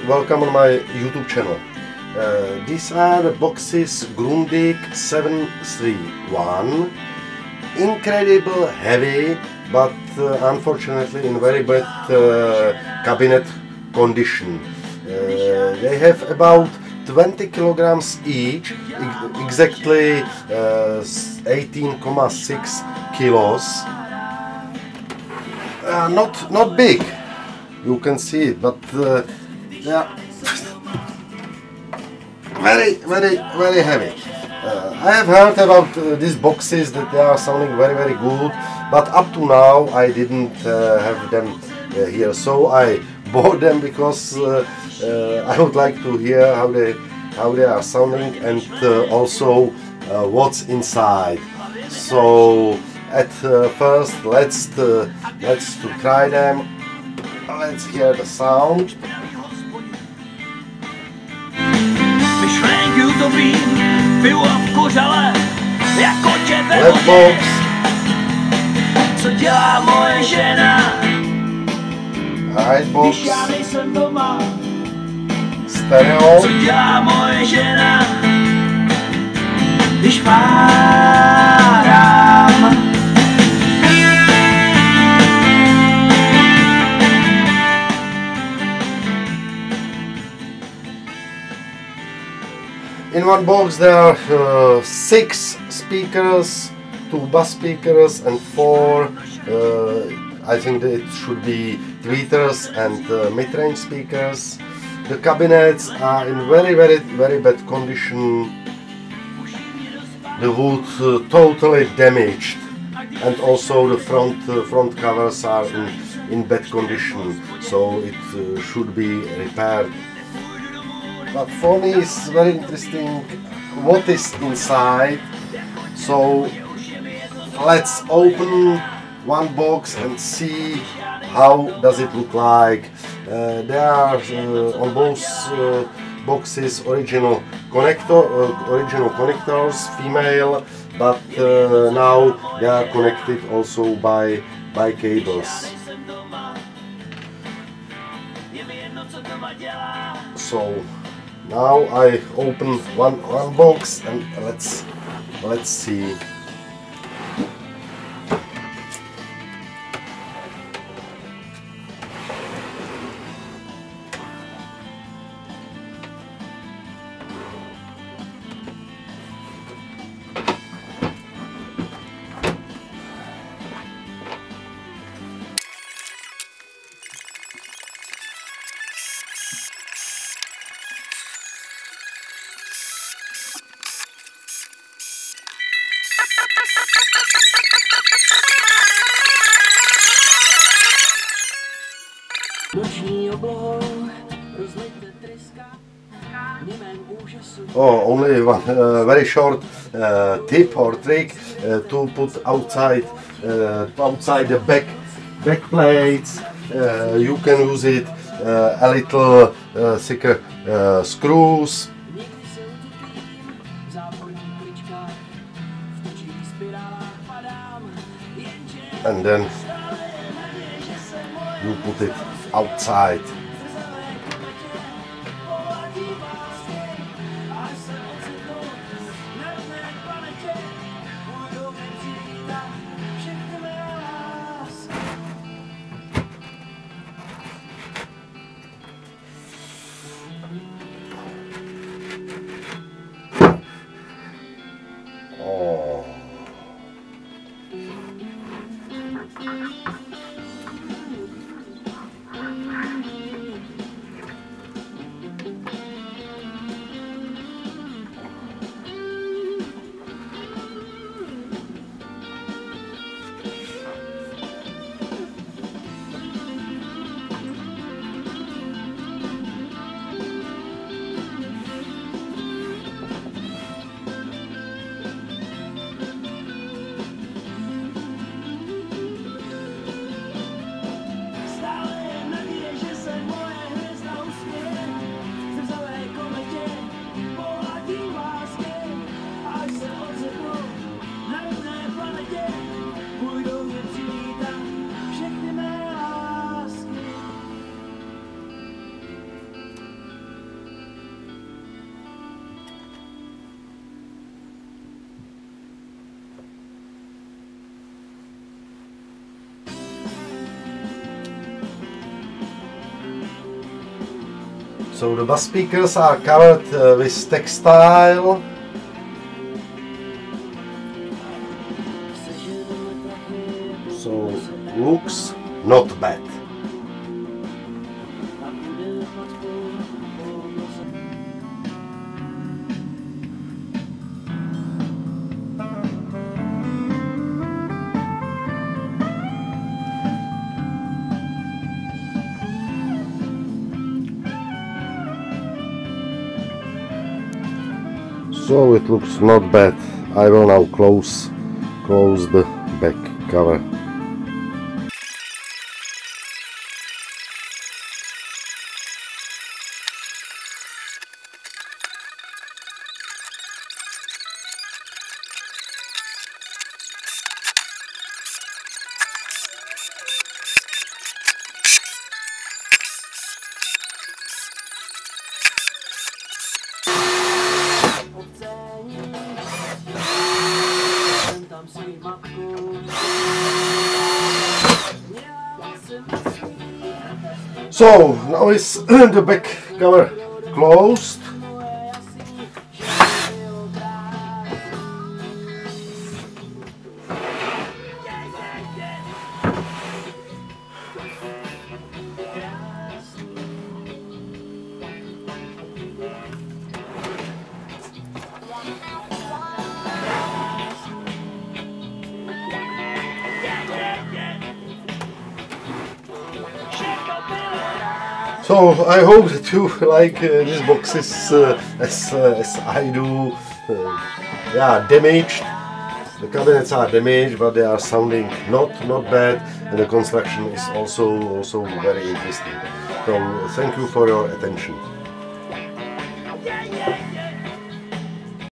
welcome on my YouTube channel. These are the boxes Grundig 731. Incredible heavy, but unfortunately in very bad cabinet condition. They have about 20 kilograms each, exactly 18.6 kilos. Not big, you can see it, but yeah, very heavy. I have heard about these boxes that they are sounding very good, but up to now I didn't have them here, so I bought them because I would like to hear how they are sounding and also what's inside. So at first let's try them. Let's hear the sound. Box. Co dělá moje žena? Box. Když já nejsem doma. Stereo. Co dělá moje žena? Když párám. In one box there are 6 speakers, 2 bass speakers and 4 I think that it should be tweeters and mid-range speakers. The cabinets are in very bad condition. The wood totally damaged, and also the front covers are in bad condition, so it should be repaired. But for me it's very interesting what is inside, so let's open one box and see how does it look like. There are on both boxes original connectors, female, but now they are connected also by cables. So now I open one box and let's see. Oh, only one very short tip or trick to put outside the back plates. You can use it a little thicker screws. And then you put it outside. Oh. So the bass speakers are covered with textile. So looks not bad. So it looks not bad. I will now close the back cover. So now is the back cover closed. So I hope that you like these boxes as I do. Yeah, damaged. The cabinets are damaged, but they are sounding not bad, and the construction is also very interesting. So thank you for your attention.